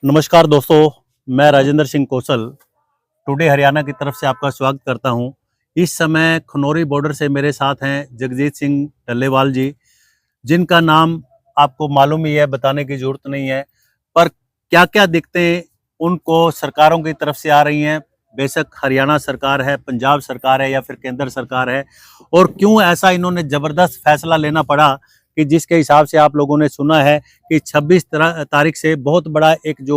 नमस्कार दोस्तों, मैं राजेंद्र सिंह कौशल टुडे हरियाणा की तरफ से आपका स्वागत करता हूं। इस समय खनौरी बॉर्डर से मेरे साथ हैं जगजीत सिंह टल्लेवाल जी, जिनका नाम आपको मालूम ही है, बताने की जरूरत नहीं है। पर क्या-क्या दिक्कतें उनको सरकारों की तरफ से आ रही हैं, बेशक हरियाणा सरकार है, पंजाब सरकार है या फिर केंद्र सरकार है, और क्यों ऐसा इन्होंने ज़बरदस्त फैसला लेना पड़ा कि जिसके हिसाब से आप लोगों ने सुना है कि 26 तारीख से बहुत बड़ा एक जो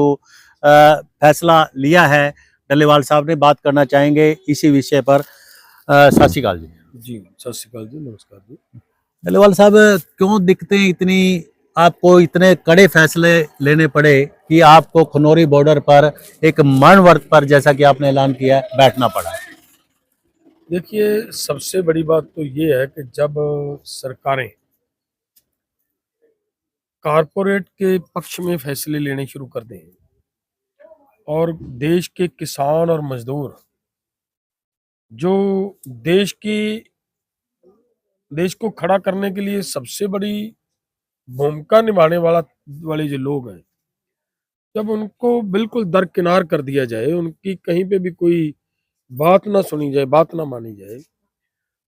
फैसला लिया है डल्लेवाल साहब ने। बात करना चाहेंगे इसी विषय पर। सत श्री अकाल जी। जी, सत श्री अकाल जी, नमस्कार जी। डल्लेवाल साहब, क्यों दिक्कतें इतनी, आपको इतने कड़े फैसले लेने पड़े कि आपको खनौरी बॉर्डर पर एक मरण वर्त पर, जैसा कि आपने ऐलान किया, बैठना पड़ा? देखिए, सबसे बड़ी बात तो ये है कि जब सरकारें कारपोरेट के पक्ष में फैसले लेने शुरू कर दें और देश के किसान और मजदूर जो देश की देश को खड़ा करने के लिए सबसे बड़ी भूमिका निभाने वाले जो लोग हैं, जब उनको बिल्कुल दरकिनार कर दिया जाए, उनकी कहीं पे भी कोई बात ना सुनी जाए, बात ना मानी जाए,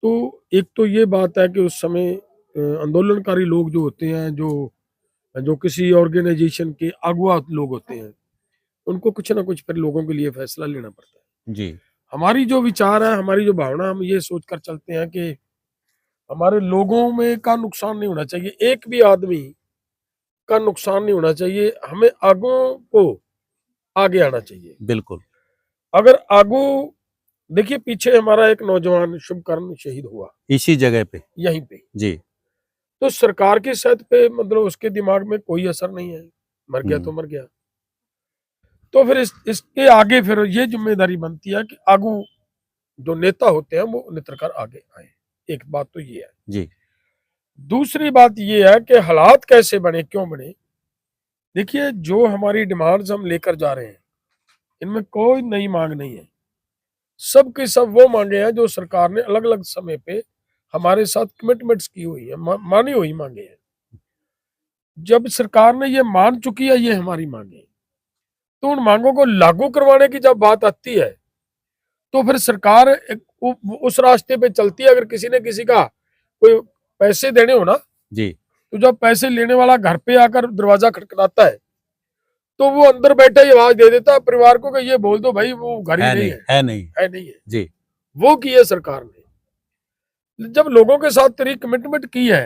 तो एक तो ये बात है कि उस समय आंदोलनकारी लोग जो होते हैं, जो जो किसी ऑर्गेनाइजेशन के अगुआ लोग होते हैं, उनको कुछ ना कुछ फिर लोगों के लिए फैसला लेना पड़ता है। जी। हमारी जो विचार है, हमारी जो भावना, हम ये सोच कर चलते हैं कि हमारे लोगों में का नुकसान नहीं होना चाहिए, एक भी आदमी का नुकसान नहीं होना चाहिए, हमें आगू को आगे आना चाहिए। बिल्कुल। अगर आगू देखिए, पीछे हमारा एक नौजवान शुभकर्ण शहीद हुआ इसी जगह पे। यहीं पे, जी। तो सरकार की सेहत पे मतलब उसके दिमाग में कोई असर नहीं है, मर गया तो मर गया। तो फिर इसके आगे फिर ये जिम्मेदारी बनती है कि आगू जो नेता होते हैं वो नितर कर आगे आए। एक बात तो ये है। जी। दूसरी बात ये है कि हालात कैसे बने, क्यों बने। देखिए, जो हमारी डिमांड्स हम लेकर जा रहे हैं, इनमें कोई नई मांग नहीं है। सब के सब वो मांगे हैं जो सरकार ने अलग अलग समय पे हमारे साथ कमिटमेंट्स की हुई है, मानी हुई मांगे हैं। जब सरकार ने ये मान चुकी है ये हमारी मांगे, तो उन मांगों को लागू करवाने की जब बात आती है, तो फिर सरकार उस रास्ते पे चलती है। अगर किसी ने किसी का कोई पैसे देने हो ना, जी। तो जब पैसे लेने वाला घर पे आकर दरवाजा खटखटाता है, तो वो अंदर बैठे ही आवाज दे देता है परिवार को कि ये बोल दो भाई वो घर ही है नहीं नहीं, है, है नहीं। है नहीं है। जी। वो की है सरकार ने। जब लोगों के साथ तेरी कमिटमेंट की है,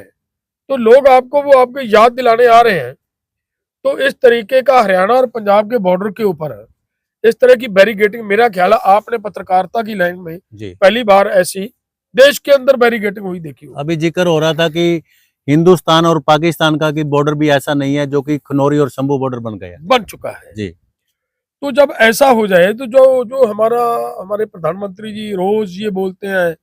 तो लोग आपको वो आपके याद दिलाने आ रहे हैं। तो इस तरीके का हरियाणा और पंजाब के बॉर्डर के ऊपर इस तरह की बैरिगेटिंग, मेरा ख्याल है आपने पत्रकारिता की लाइन में जी। पहली बार ऐसी देश के अंदर बैरिगेटिंग हुई देखी हो। अभी जिक्र हो रहा था कि हिंदुस्तान और पाकिस्तान का कि बॉर्डर भी ऐसा नहीं है जो कि खनौरी और शंभू बॉर्डर बन गया। बन चुका है। जी। तो जब ऐसा हो जाए, तो जो जो हमारे प्रधानमंत्री जी रोज ये बोलते हैं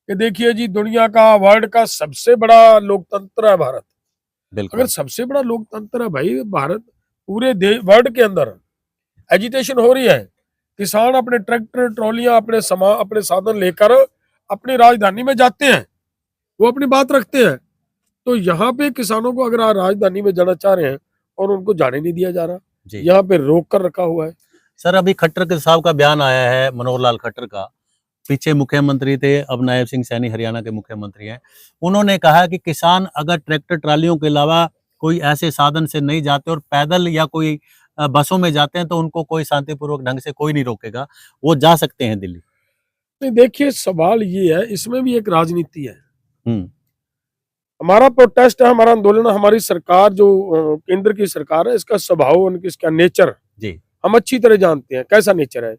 कि देखिए जी, दुनिया का, वर्ल्ड का सबसे बड़ा लोकतंत्र है भारत। अगर बिल्कुल। सबसे बड़ा लोकतंत्र है भाई भारत, पूरे वर्ल्ड के अंदर एजिटेशन हो रही है, किसान अपने ट्रैक्टर ट्रॉलियां अपने साधन लेकर अपनी राजधानी में जाते हैं, वो अपनी बात रखते हैं। तो यहाँ पे किसानों को अगर आप राजधानी में जाना चाह रहे हैं और उनको जाने नहीं दिया जा रहा, जी। यहाँ पे रोक कर रखा हुआ है। सर, अभी खट्टर के साहब का बयान आया है, मनोहर लाल खट्टर का। पीछे मुख्यमंत्री थे, अब नायब सिंह सैनी हरियाणा के मुख्यमंत्री हैं। उन्होंने कहा कि किसान अगर ट्रैक्टर ट्रालियों के अलावा कोई ऐसे साधन से नहीं जाते और पैदल या कोई बसों में जाते हैं, तो उनको कोई शांतिपूर्वक ढंग से कोई नहीं रोकेगा, वो जा सकते हैं दिल्ली। नहीं, देखिए सवाल ये है, इसमें भी एक राजनीति है। हम्म। हमारा प्रोटेस्ट है, हमारा आंदोलन, हमारी सरकार जो केंद्र की सरकार है, इसका स्वभाव, उनकी इसका नेचर जी। हम अच्छी तरह जानते हैं कैसा नेचर है।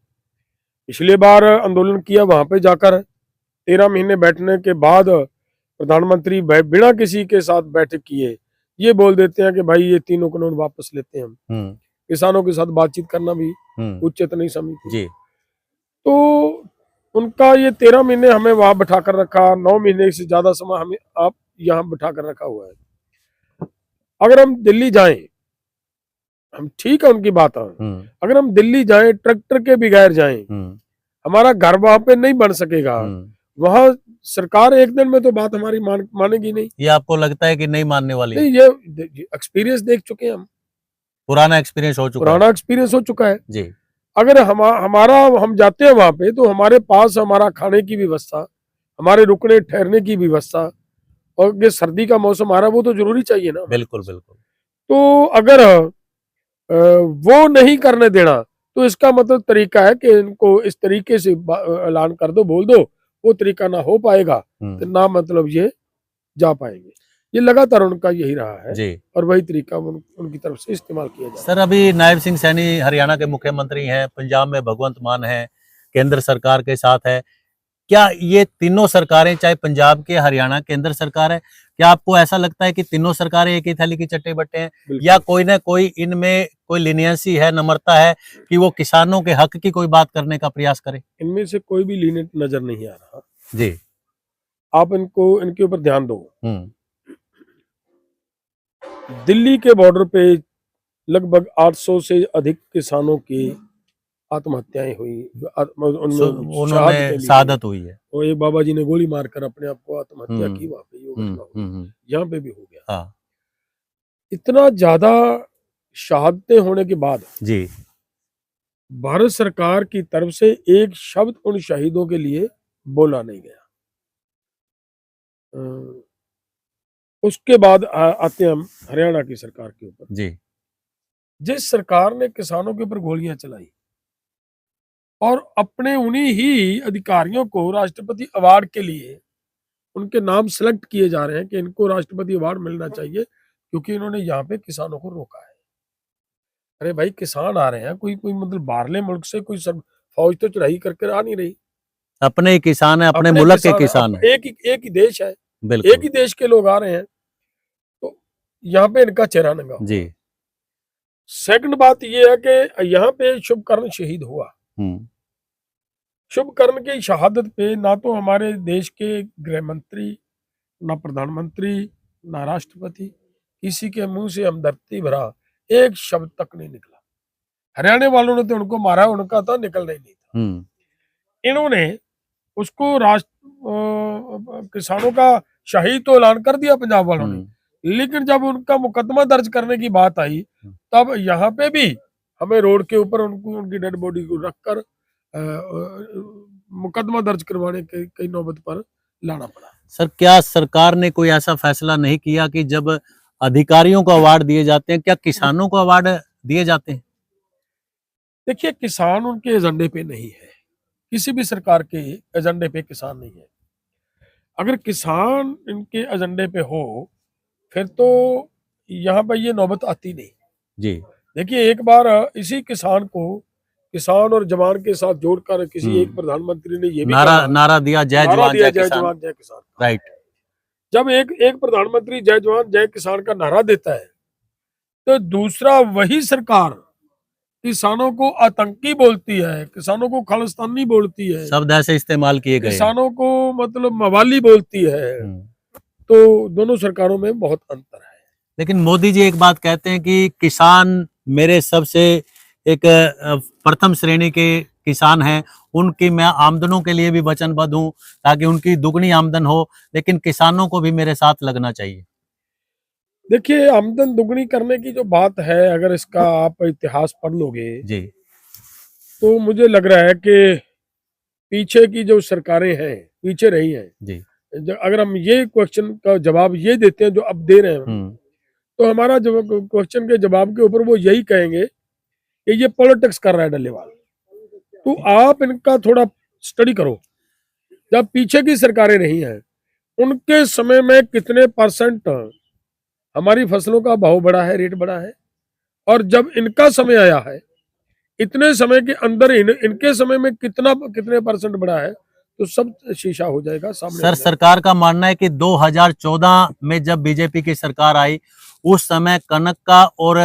पिछली बार आंदोलन किया, वहां पे जाकर 13 महीने बैठने के बाद प्रधानमंत्री बिना किसी के साथ बैठक किए ये बोल देते हैं कि भाई ये तीनों कानून वापस लेते हैं हम। किसानों के साथ बातचीत करना भी उचित नहीं समझती। जी। तो उनका ये 13 महीने हमें वहां बैठा कर रखा, 9 महीने से ज्यादा समय हमें आप यहाँ बैठा कर रखा हुआ है। अगर हम दिल्ली जाएं, हम ठीक है उनकी बात है, अगर हम दिल्ली जाएं ट्रैक्टर के बगैर जाएं, हमारा घर वहां पे नहीं बन सकेगा। वहां सरकार एक दिन में तो बात हमारी मानेगी नहीं। ये आपको लगता है कि नहीं मानने वाली? नहीं, ये एक्सपीरियंस देख चुके हैं हम। पुराना एक्सपीरियंस हो चुका पुराना एक्सपीरियंस हो चुका है। है जी। अगर हमारा हम जाते हैं वहां पे तो हमारे पास हमारा खाने की व्यवस्था, हमारे रुकने ठहरने की व्यवस्था, और ये सर्दी का मौसम आ रहा है वो तो जरूरी चाहिए ना हमारे बिल्कुल पास। बिल्कुल। तो अगर वो नहीं करने देना तो इसका मतलब तरीका है कि इनको इस तरीके से ऐलान कर दो, बोल दो, वो तरीका ना हो पाएगा तो ना मतलब ये जा पाएंगे। ये लगातार उनका यही रहा है जी। और वही तरीका उनकी तरफ से इस्तेमाल किया जा रहा है। सर, अभी नायब सिंह सैनी हरियाणा के मुख्यमंत्री हैं, पंजाब में भगवंत मान है, केंद्र सरकार के साथ है। क्या ये तीनों सरकारें, चाहे पंजाब के, हरियाणा, केंद्र सरकार है, क्या आपको ऐसा लगता है कि तीनों सरकारें एक ही थाली की चट्टे बट्टे हैं, या कोई ना कोई इनमें कोई लीनियंसी है, नम्रता है कि वो किसानों के हक की कोई बात करने का प्रयास करे? इनमें से कोई भी लीनियंट नजर नहीं आ रहा जी। आप इनके ऊपर ध्यान दो। हम्म। दिल्ली के बॉर्डर पे लगभग 800 से अधिक किसानों की आत्महत्याएं हुई, उनमें उन्होंने भी शहादत हुई है। और एक बाबा जी ने गोली मारकर अपने आप को आत्महत्या की, वहां पे ये घटना हुई, हम्म। यहाँ पे भी हो गया। हाँ इतना ज्यादा शहादतें होने के बाद जी। भारत सरकार की तरफ से एक शब्द उन शहीदों के लिए बोला नहीं गया। उसके बाद आते हैं हम हरियाणा की सरकार के ऊपर जी। जिस सरकार ने किसानों के ऊपर गोलियां चलाई और अपने उन्हीं ही अधिकारियों को राष्ट्रपति अवार्ड के लिए उनके नाम सेलेक्ट किए जा रहे हैं कि इनको राष्ट्रपति अवार्ड मिलना चाहिए क्योंकि इन्होंने यहाँ पे किसानों को रोका है। अरे भाई, किसान आ रहे हैं, कोई कोई मतलब बाहरले मुल्क से कोई सब फौज तो चढ़ाई करके आ नहीं रही। अपने ही किसान है, अपने अपने मुल्क के किसान किसान है। एक ही देश है, एक बिल्कुल ही देश के लोग आ रहे हैं, तो यहाँ पे इनका चेहरा नंगा हुआ। जी। सेकंड बात ये है कि यहाँ पे शुभकर्ण शहीद हुआ। शुभकर्ण की शहादत पे ना तो हमारे देश के गृह मंत्री, ना प्रधानमंत्री, ना राष्ट्रपति, किसी के मुंह से हमदर्दी भरा एक शब्द तक नहीं निकला। हरियाणा वालों ने तो उनको मारा, उनका तो निकलना ही नहीं था। इन्होंने उसको किसानों का शहीद तो ऐलान कर दिया पंजाब वालों ने, लेकिन जब उनका मुकदमा दर्ज करने की बात आई तब यहाँ पे भी हमें रोड के ऊपर उनकी डेड बॉडी को रखकर मुकदमा दर्ज करवाने के कई नौबत पर लाना पड़ा। सर, क्या सरकार ने कोई ऐसा फैसला नहीं किया कि जब अधिकारियों को अवार्ड दिए जाते हैं, क्या किसानों को अवार्ड दिए जाते हैं? देखिए, किसान उनके एजेंडे पे नहीं है, किसी भी सरकार के एजेंडे पे किसान नहीं है। अगर किसान इनके एजेंडे पे हो फिर तो यहाँ पर ये नौबत आती नहीं जी। देखिए, एक बार इसी किसान को किसान और जवान के साथ जोड़कर किसी एक प्रधानमंत्री ने ये भी नारा दिया, जय जवान जय किसान। जय किसान। राइट। जब एक प्रधानमंत्री जय जवान जय किसान का नारा देता है तो दूसरा वही सरकार किसानों को आतंकी बोलती है, किसानों को खालिस्तानी बोलती है, शब्द ऐसे इस्तेमाल किए गए, किसानों को मतलब मवाली बोलती है। तो दोनों सरकारों में बहुत अंतर है। लेकिन मोदी जी एक बात कहते हैं कि किसान मेरे सबसे एक प्रथम श्रेणी के किसान हैं, उनकी मैं आमदनों के लिए भी वचनबद्ध हूं ताकि उनकी दुगनी आमदन हो, लेकिन किसानों को भी मेरे साथ लगना चाहिए। देखिए, आमदन दुगनी करने की जो बात है, अगर इसका आप इतिहास पढ़ लोगे जी तो मुझे लग रहा है कि पीछे की जो सरकारें हैं पीछे रही हैं जी। अगर हम ये क्वेश्चन का जवाब ये देते हैं जो अब दे रहे हैं तो हमारा जो क्वेश्चन के जवाब के ऊपर वो यही कहेंगे कि ये पॉलिटिक्स कर रहा है डल्लेवाल। तो आप इनका थोड़ा स्टडी करो। जब पीछे की सरकारें रही हैं उनके समय में कितने परसेंट हमारी फसलों का भाव बढ़ा है, रेट बढ़ा है, और जब इनका समय आया है इतने समय के अंदर इनके समय में कितने परसेंट बढ़ा है, तो सब शीशा हो जाएगा सामने। सर, सरकार का मानना है कि 2014 में जब बीजेपी की सरकार आई उस समय कनक का और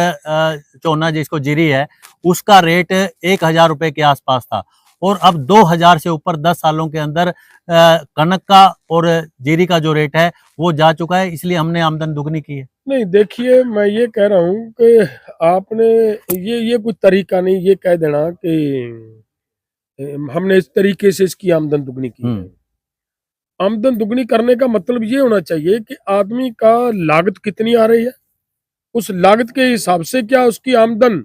चोना जिसको जीरी है उसका रेट 1000 रुपए के आसपास था, और अब 2000 से ऊपर 10 सालों के अंदर कनक का और जीरी का जो रेट है वो जा चुका है, इसलिए हमने आमदन दुगनी की है। नहीं, देखिए, मैं ये कह रहा हूँ कि आपने ये कुछ तरीका नहीं ये कह देना कि हमने इस तरीके से इसकी आमदन दुगनी की है। आमदन दुगनी करने का मतलब ये होना चाहिए कि आदमी का लागत कितनी आ रही है, उस लागत के हिसाब से क्या उसकी आमदन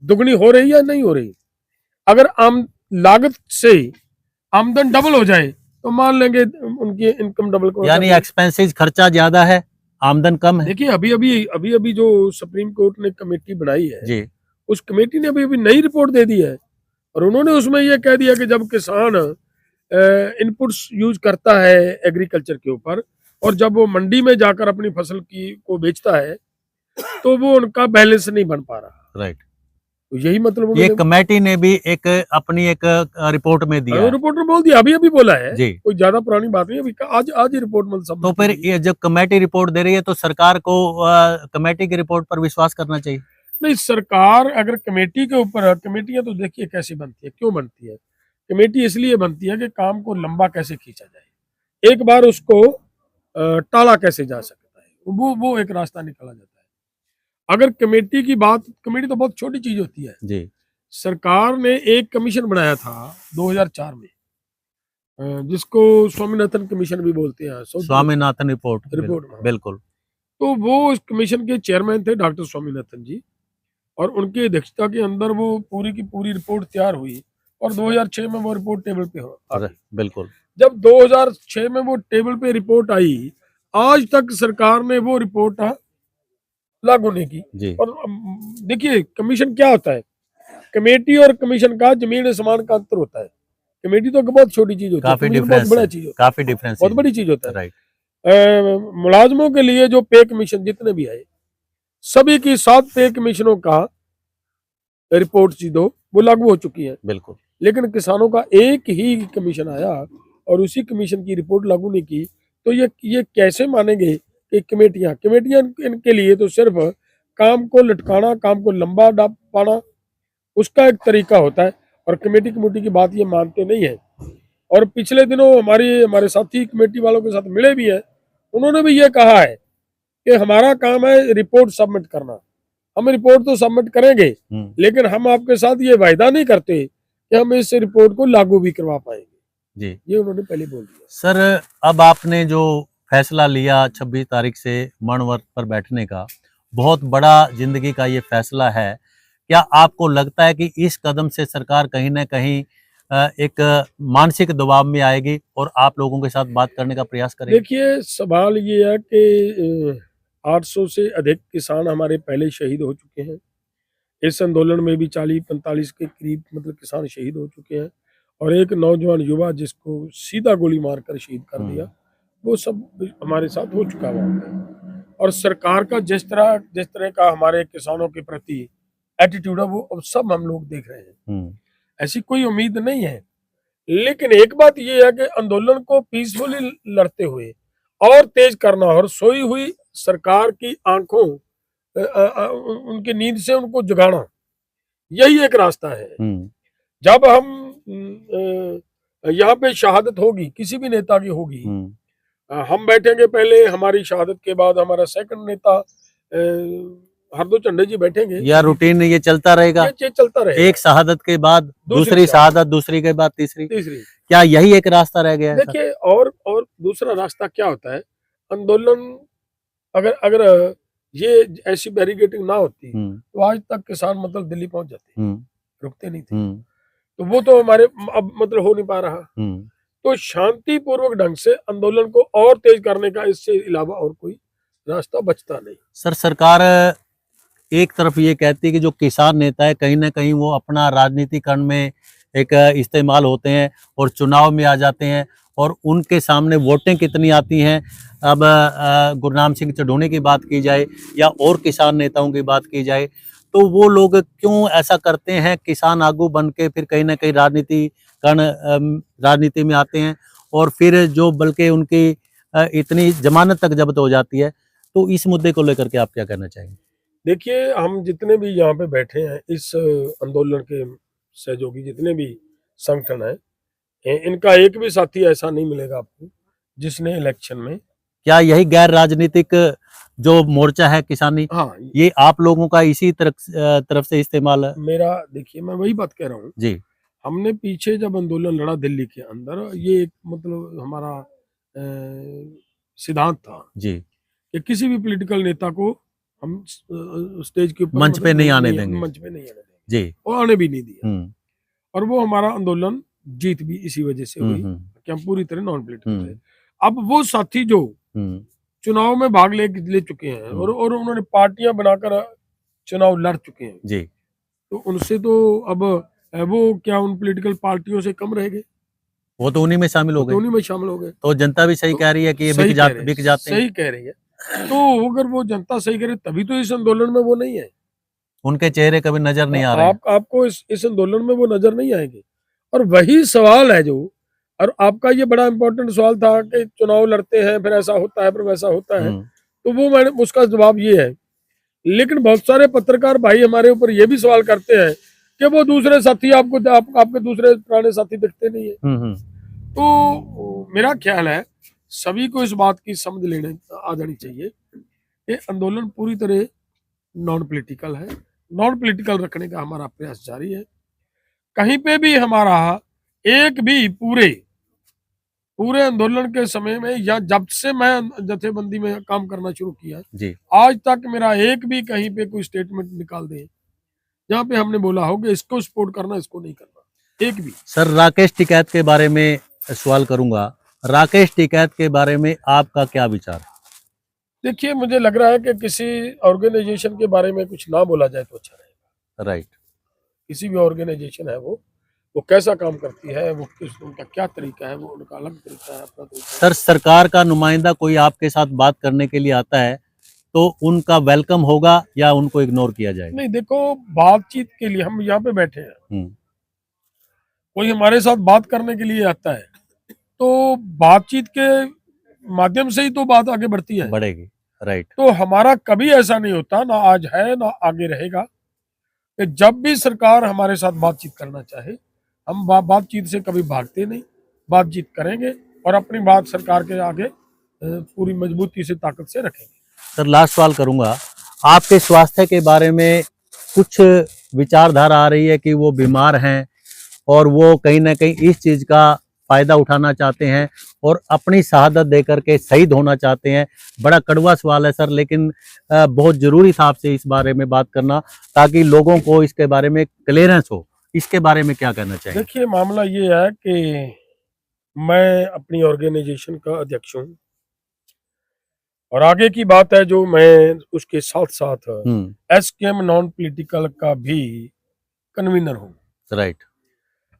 दुगनी हो रही है या नहीं हो रही। अगर लागत से आमदन डबल हो जाए तो मान लेंगे उनकी इनकम डबल हो यानी जाती है। एक्सपेंसेस खर्चा ज्यादा है, आमदन कम है। देखिए अभी अभी जो सुप्रीम कोर्ट ने कमेटी बनाई है, जी। उस कमेटी ने अभी अभी नई रिपोर्ट दे दी है और उन्होंने उसमें ये कह दिया कि जब किसान इनपुट्स यूज करता है एग्रीकल्चर के ऊपर और जब वो मंडी में जाकर अपनी फसल की को बेचता है तो वो उनका बैलेंस नहीं बन पा रहा। राइट। तो यही मतलब ये उन्होंने कमेटी ने भी एक अपनी एक रिपोर्ट में दिया है। रिपोर्ट में बोल दिया, अभी अभी बोला है, जी। कोई ज्यादा पुरानी बात नहीं, अभी आज आज ही रिपोर्ट मतलब तो सबमिट फिर की गई है। ये जब कमेटी रिपोर्ट दे रही है तो सरकार को कमेटी की रिपोर्ट पर विश्वास करना चाहिए। नहीं, सरकार अगर कमेटी के ऊपर, कमेटियां तो देखिए कैसी बनती है, क्यों बनती है कमेटी, इसलिए बनती है कि काम को लंबा कैसे खींचा जाए, एक बार उसको टाला कैसे जा सकता है, वो एक रास्ता निकाला जाता है। अगर कमेटी की बात, कमेटी तो बहुत छोटी चीज होती है। जी। सरकार ने एक कमीशन बनाया था 2004 में, जिसको स्वामीनाथन कमीशन भी बोलते हैं, स्वामीनाथन रिपोर्ट। रिपोर्ट। बिल्कुल। तो वो उस कमीशन के चेयरमैन थे डॉक्टर स्वामीनाथन जी, और उनकी अध्यक्षता के अंदर वो पूरी की पूरी रिपोर्ट तैयार हुई और 2006 में वो रिपोर्ट टेबल पे आ गई। बिल्कुल। जब 2006 में वो टेबल पे रिपोर्ट आई, आज तक सरकार ने वो रिपोर्ट लागू नहीं की। जी। और देखिए कमीशन क्या होता है, कमेटी और कमीशन का जमीन आसमान का अंतर होता है। कमेटी तो बहुत छोटी चीज होती है, काफी कमीशन बहुत डिफरेंस बड़ा है, चीज होता है, काफी डिफरेंस बहुत है। बड़ी चीज होता है। राइट। मुलाजमों के लिए जो पे कमीशन जितने भी आए, सभी की 7 पे कमीशनों का रिपोर्ट सी दो वो लागू हो चुकी है, बिल्कुल। लेकिन किसानों का एक ही कमीशन आया और उसी कमीशन की रिपोर्ट लागू नहीं की। तो ये कैसे मानेंगे कि कमेटियां इनके लिए तो सिर्फ काम को लटकाना, काम को लंबा पाना, उसका एक तरीका होता है, और कमेटी की बात ये मानते नहीं है। और पिछले दिनों हमारे साथी कमेटी वालों के साथ मिले भी हैं, उन्होंने भी ये कहा है कि हमारा काम है रिपोर्ट सबमिट करना, हम रिपोर्ट तो सबमिट करेंगे, लेकिन हम आपके साथ ये वायदा नहीं करते कि हम इस रिपोर्ट को लागू भी करवा पाएंगे। जी। ये उन्होंने पहले बोल दिया। सर, अब आपने जो फैसला लिया 26 तारीख से मणवर्त पर बैठने का, बहुत बड़ा जिंदगी का ये फैसला है। क्या आपको लगता है कि इस कदम से सरकार कहीं ना कहीं एक मानसिक दबाव में आएगी और आप लोगों के साथ बात करने का प्रयास करेगी? देखिए सवाल ये है कि 800 से अधिक किसान हमारे पहले शहीद हो चुके हैं। इस आंदोलन में भी 40-45 के करीब मतलब किसान शहीद हो चुके हैं, और एक नौजवान युवा जिसको सीधा गोली मारकर शहीद कर दिया, वो सब हमारे साथ हो चुका वहाँ पे। और सरकार का जिस तरह का हमारे किसानों के प्रति एटीट्यूड है, वो अब सब हम लोग देख रहे हैं। ऐसी कोई उम्मीद नहीं है, लेकिन एक बात ये है कि आंदोलन को पीसफुली लड़ते हुए और तेज करना और सोई हुई सरकार की आंखों उनकी नींद से उनको जगाना, यही एक रास्ता है। जब हम यहाँ पे शहादत होगी, किसी भी नेता की होगी, हम बैठेंगे पहले, हमारी शहादत के बाद हमारा सेकंड नेता हरदो झंडे जी बैठेंगे, या रूटीन ये चलता रहेगा? ये चलता रहेगा, एक शहादत के बाद दूसरी शहादत, दूसरी के बाद तीसरी। क्या यही एक रास्ता रह गया है? देखिए और दूसरा रास्ता क्या होता है, आंदोलन अगर अगर ये ऐसी बैरिकेडिंग ना होती तो आज तक किसान मतलब दिल्ली पहुंच जाते, रुकते नहीं थे। तो वो तो हमारे अब मतलब हो नहीं पा रहा। तो शांतिपूर्वक ढंग से आंदोलन को और तेज करने का इससे अलावा और कोई रास्ता बचता नहीं। सर, सरकार एक तरफ ये कहती है कि जो किसान नेता है कहीं ना कहीं वो अपना राजनीतिकरण में एक इस्तेमाल होते हैं और चुनाव में आ जाते हैं, और उनके सामने वोटें कितनी आती हैं। अब गुरनाम सिंह चढ़ूनी की बात की जाए या और किसान नेताओं की बात की जाए, तो वो लोग क्यों ऐसा करते हैं, किसान आगू बन के फिर कहीं ना कहीं राजनीति में आते हैं, और फिर जो बल्कि उनकी इतनी जमानत तक जब्त हो जाती है। तो इस मुद्दे को लेकर के आप क्या कहना चाहेंगे? देखिए हम जितने भी यहाँ पे बैठे हैं, इस आंदोलन के सहयोगी जितने भी संगठन है, इनका एक भी साथी ऐसा नहीं मिलेगा आपको जिसने इलेक्शन में, क्या यही गैर राजनीतिक जो मोर्चा है किसानी, हाँ, ये आप लोगों का इसी तरफ से इस्तेमाल है? मेरा देखिए मैं वही बात कह रहा हूँ जी। हमने पीछे जब आंदोलन लड़ा दिल्ली के अंदर, ये एक मतलब हमारा सिद्धांत था जी कि किसी भी पॉलिटिकल नेता को हम स्टेज के ऊपर मंच पे नहीं आने देंगे। मंच पे नहीं आने देंगे जी। और आने भी नहीं दिया। हम्म और वो हमारा आंदोलन जीत भी इसी वजह से हुई हम्म कि हम पूरी तरह नॉन पॉलिटिकल हम्म थे। अब वो साथी जो हम्म चुनाव में भाग ले चुके हैं और उन्होंने पार्टियां बनाकर चुनाव लड़ चुके हैं, जी। तो उनसे तो अब वो क्या उन पॉलिटिकल पार्टियों से कम रह गए? वो तो उन्हीं में शामिल हो वो तो गए। उन्हीं में शामिल हो गए। तो जनता भी सही तो कह रही है कि ये सही कह रहे हैं, बिक जाते हैं। सही कह रही है। तो अगर वो जनता सही करे तभी तो इस आंदोलन में वो नहीं है। उनके चेहरे कभी नजर नहीं आ रहे हैं। आपको इस आंदोलन में वो नजर नहीं आएंगे। और वही सवाल है जो, और आपका ये बड़ा इंपॉर्टेंट सवाल था कि चुनाव लड़ते हैं फिर ऐसा होता है फिर वैसा होता है, तो वो मैंने उसका जवाब ये है। लेकिन बहुत सारे पत्रकार भाई हमारे ऊपर ये भी सवाल करते हैं कि वो दूसरे साथी आपके दूसरे पुराने साथी दिखते नहीं है। तो मेरा ख्याल है सभी को इस बात की समझ लेने आ जानी चाहिए कि आंदोलन पूरी तरह नॉन पॉलिटिकल है। नॉन पॉलिटिकल रखने का हमारा प्रयास जारी है। कहीं पे भी हमारा एक भी पूरे आंदोलन के समय में या जब से मैं जथेबंदी में काम करना शुरू किया जी। आज तक मेरा एक भी कहीं पे कोई स्टेटमेंट निकाल दे जहाँ पे हमने बोला हो कि इसको सपोर्ट करना इसको नहीं करना, एक भी। सर, राकेश टिकैत के बारे में सवाल करूंगा। राकेश टिकैत के बारे में आपका क्या विचार? देखिए, मुझे लग रहा है कि किसी ऑर्गेनाइजेशन के बारे में कुछ ना बोला जाए तो अच्छा रहेगा। राइट। किसी भी ऑर्गेनाइजेशन है वो कैसा काम करती है, वो उनका क्या तरीका है, वो उनका अलग तरीका है, अपना तरीका है। सर, सरकार का नुमाइंदा कोई आपके साथ बात करने के लिए आता है तो उनका वेलकम होगा या उनको इग्नोर किया जाएगा? नहीं, देखो, बातचीत के लिए हम यहाँ पे बैठे हैं, हम्म कोई हमारे साथ बात करने के लिए आता है तो बातचीत के माध्यम से ही तो बात आगे बढ़ती है, बढ़ेगी। राइट। तो हमारा कभी ऐसा नहीं होता, ना आज है ना आगे रहेगा, कि जब भी सरकार हमारे साथ बातचीत करना चाहे हम बातचीत से कभी भागते नहीं, बातचीत करेंगे और अपनी बात सरकार के आगे पूरी मजबूती से ताकत से रखेंगे। सर, लास्ट सवाल करूंगा। आपके स्वास्थ्य के बारे में कुछ विचारधारा आ रही है कि वो बीमार हैं और वो कहीं ना कहीं इस चीज का फायदा उठाना चाहते हैं और अपनी शहादत देकर के शहीद होना चाहते हैं। बड़ा कड़वा सवाल है सर, लेकिन बहुत जरूरी था आपसे इस बारे में बात करना ताकि लोगों को इसके बारे में क्लियरेंस हो। इसके बारे में क्या कहना चाहिए? देखिए, मामला ये है कि मैं अपनी ऑर्गेनाइजेशन का अध्यक्ष हूँ और आगे की बात है जो मैं उसके साथ साथ एसकेएम नॉन पॉलिटिकल का भी कन्वीनर हूँ। राइट।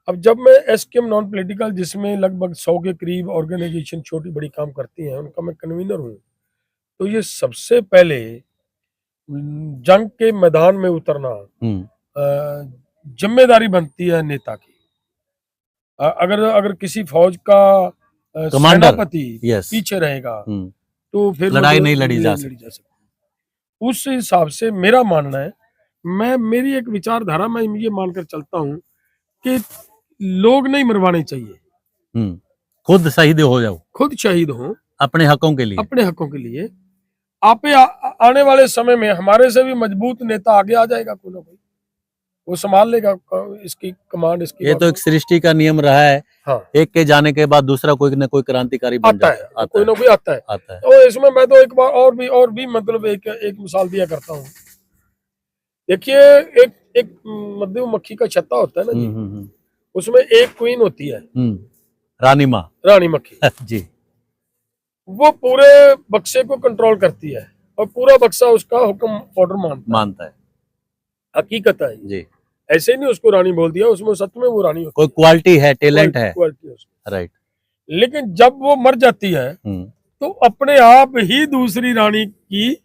अब जब मैं एसकेएम नॉन पॉलिटिकल, जिसमें लगभग 100 के करीब ऑर्गेनाइजेशन छोटी बड़ी काम करती हैं, उनका मैं कन्वीनर हूँ, तो ये सबसे पहले जंग के मैदान में उतरना जिम्मेदारी बनती है नेता की। अगर किसी फौज का सेनापति पीछे रहेगा तो फिर लड़ाई नहीं लड़ी जा सकती। उस हिसाब से मेरा मानना है, मेरी एक विचारधारा, मैं ये मानकर चलता हूँ कि लोग नहीं मरवाने चाहिए, खुद शहीद हो जाओ, खुद शहीद हो अपने हकों के लिए, अपने हकों के लिए। आने वाले समय में हमारे से भी मजबूत नेता आगे आ जाएगा, कोई ना कोई वो संभाल लेगा इसकी कमांड, इसकी। ये तो एक सृष्टि का नियम रहा है। हाँ। एक के जाने के बाद दूसरा कोई ना कोई क्रांतिकारी बन आता है, कोई ना कोई आता है। तो इसमें मैं तो एक बार और भी मतलब एक मिसाल दिया करता हूँ। देखिए, एक मधुमक्खी का छत्ता होता है ना जी, उसमें एक क्वीन होती है, रानी मक्खी जी। वो पूरे बक्से को कंट्रोल करती है और पूरा बक्सा उसका हुक्म ऑर्डर मानता है। हकीकत है जी, ऐसे नहीं उसको रानी बोल दिया, उसमें सच में वो रानी होती है, कोई क्वालिटी है, टैलेंट है, राइट। लेकिन जब वो मर जाती है तो अपने आप ही दूसरी रानी की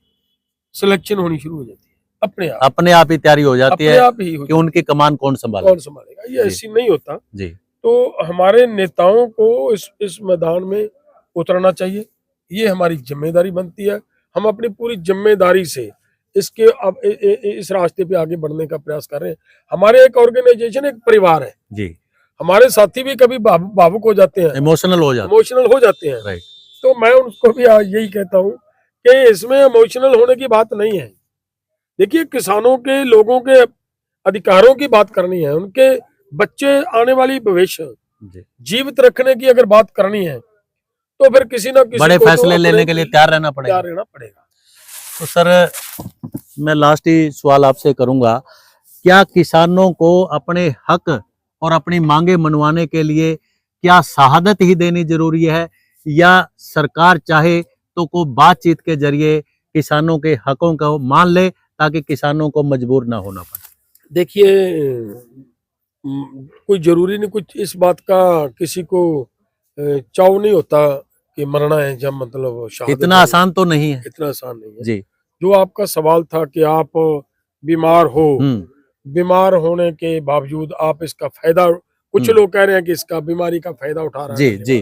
सिलेक्शन होनी शुरू हो जाती है, अपने आप ही तैयारी हो जाती है कि उनकी कमान कौन संभालेगा। ये ऐसी नहीं होता जी। तो हमारे नेताओं को इस मैदान में उतरना चाहिए, ये हमारी जिम्मेदारी बनती है। हम अपनी पूरी जिम्मेदारी से इस रास्ते पे आगे बढ़ने का प्रयास कर रहे हैं। हमारे एक ऑर्गेनाइजेशन एक परिवार है जी। हमारे साथी भी कभी भावुक हो जाते हैं, इमोशनल हो जाते हैं, राइट। तो मैं उनको भी यही कहता हूँ कि इसमें इमोशनल होने की बात नहीं है। देखिए, किसानों के, लोगों के अधिकारों की बात करनी है, उनके बच्चे, आने वाली भविष्य जीवित रखने की अगर बात करनी है तो फिर किसी ना किसी बड़े फैसले लेने के लिए तैयार रहना पड़ेगा। तो सर मैं लास्ट ही सवाल आपसे करूंगा, क्या किसानों को अपने हक और अपनी मांगे मनवाने के लिए क्या शहादत ही देनी जरूरी है, या सरकार चाहे तो को बातचीत के जरिए किसानों के हकों को मान ले ताकि किसानों को मजबूर ना होना पड़े? देखिए, कोई जरूरी नहीं, कुछ इस बात का किसी को चाव नहीं होता कि मरना है, जब मतलब शहादत इतना है। आसान तो नहीं है इतना आसान नहीं है जी। जो आपका सवाल था कि आप बीमार हो, बीमार होने के बावजूद आप इसका फायदा, कुछ लोग कह रहे हैं कि इसका बीमारी का फायदा उठा रहा है जी जी।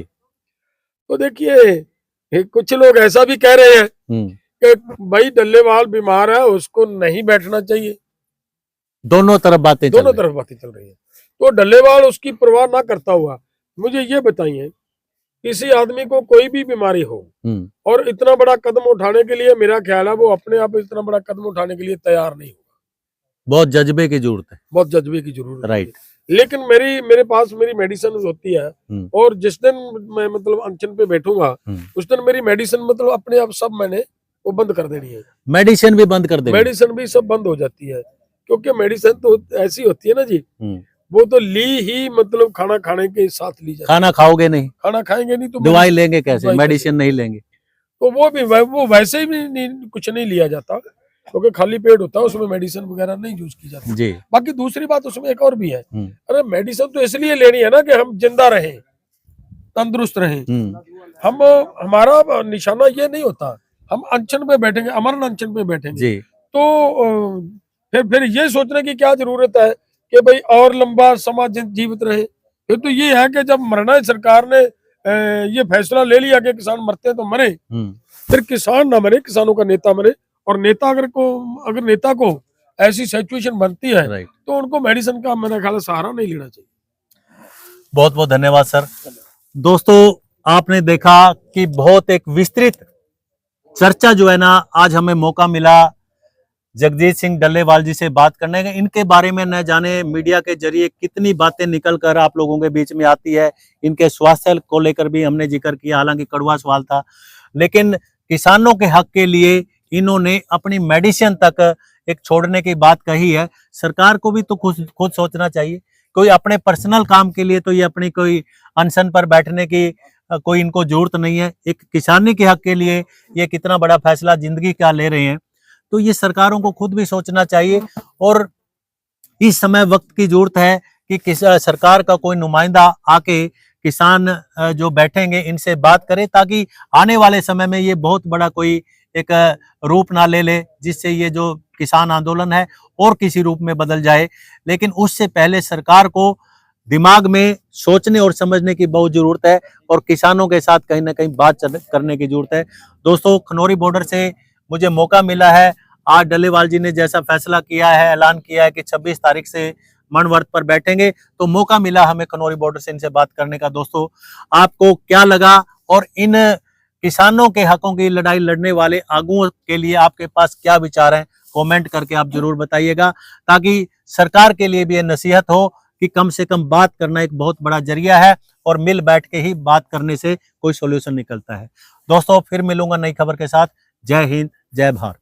तो देखिए, कुछ लोग ऐसा भी कह रहे हैं कि भाई डल्लेवाल बीमार है, उसको नहीं बैठना चाहिए। दोनों तरफ बातें चल दोनों रही तरफ बातें चल रही है। तो डल्लेवाल उसकी परवाह ना करता हुआ, मुझे ये बताइए, किसी आदमी को कोई भी बीमारी हो और इतना बड़ा कदम उठाने के लिए, मेरा ख्याल है वो अपने आप इतना बड़ा कदम उठाने के लिए तैयार नहीं होगा। बहुत जज्बे की जरूरत है। बहुत जज्बे की जरूरत है। राइट। लेकिन मेरे पास मेरी मेडिसिन होती है, और जिस दिन मैं मतलब अनशन पे बैठूंगा उस दिन मेरी मेडिसिन मतलब अपने आप सब मैंने वो बंद कर देनी है। मेडिसिन भी बंद कर देनी? मेडिसिन भी सब बंद हो जाती है, क्योंकि मेडिसिन तो ऐसी होती है ना जी, वो तो ली ही मतलब खाना खाने के साथ ली जाती है। खाना खाओगे नहीं, खाना खाएंगे नहीं तो दवाई लेंगे कैसे, मेडिसिन नहीं लेंगे तो वो वैसे भी नहीं, कुछ नहीं लिया जाता, क्योंकि खाली पेट होता है, उसमें मेडिसिन वगैरह नहीं यूज की जाती जी। बाकी दूसरी बात उसमें एक और भी है, अरे मेडिसिन तो इसलिए लेनी है ना कि हम जिंदा रहें, तंदुरुस्त रहें। हम हमारा निशाना ये नहीं होता हम अनशन पे बैठेंगे, अमरन अनशन पे बैठेंगे जी। तो फिर ये सोचने की क्या जरूरत है कि भाई और लंबा समय जीवित रहे। फिर तो ये है कि जब मरना है, सरकार ने ये फैसला ले लिया कि किसान मरते हैं तो मरे, फिर किसान ना मरे, किसानों का नेता मरे। और नेता अगर नेता को ऐसी सिचुएशन बनती है तो उनको मेडिसिन का मेरा ख्याल सहारा नहीं लेना चाहिए। बहुत बहुत धन्यवाद सर। दोस्तों आपने देखा कि बहुत एक विस्तृत चर्चा जो है ना, आज हमें मौका मिला जगजीत सिंह डल्लेवाल जी से बात करने का। इनके बारे में न जाने मीडिया के जरिए कितनी बातें निकल कर आप लोगों के बीच में आती है। इनके स्वास्थ्य को लेकर भी हमने जिक्र किया, हालांकि कड़वा सवाल था, लेकिन किसानों के हक के लिए इन्होंने अपनी मेडिसिन तक एक छोड़ने की बात कही है। सरकार को भी तो खुद सोचना चाहिए। कोई अपने पर्सनल काम के लिए तो ये अपनी कोई अनशन पर बैठने की कोई इनको जरूरत नहीं है। एक किसानी के हक के लिए ये कितना बड़ा फैसला जिंदगी का ले रहे हैं, तो ये सरकारों को खुद भी सोचना चाहिए। और इस समय वक्त की जरूरत है कि सरकार का कोई नुमाइंदा आके किसान जो बैठेंगे इनसे बात करे, ताकि आने वाले समय में ये बहुत बड़ा कोई एक रूप ना ले ले, जिससे ये जो किसान आंदोलन है और किसी रूप में बदल जाए। लेकिन उससे पहले सरकार को दिमाग में सोचने और समझने की बहुत जरूरत है, और किसानों के साथ कहीं ना कहीं बात करने की जरूरत है। दोस्तों खनौरी बॉर्डर से मुझे मौका मिला है, आज डल्लेवाल जी ने जैसा फैसला किया है, ऐलान किया है कि 26 तारीख से मनवर्त पर बैठेंगे, तो मौका मिला हमें खनौरी बॉर्डर से इनसे बात करने का। दोस्तों आपको क्या लगा, और इन किसानों के हकों की लड़ाई लड़ने वाले आगुओं के लिए आपके पास क्या विचार हैं, कमेंट करके आप जरूर बताइएगा, ताकि सरकार के लिए भी ये नसीहत हो कि कम से कम बात करना एक बहुत बड़ा जरिया है, और मिल बैठ के ही बात करने से कोई सॉल्यूशन निकलता है। दोस्तों फिर मिलूंगा नई खबर के साथ। जय हिंद, जय भारत।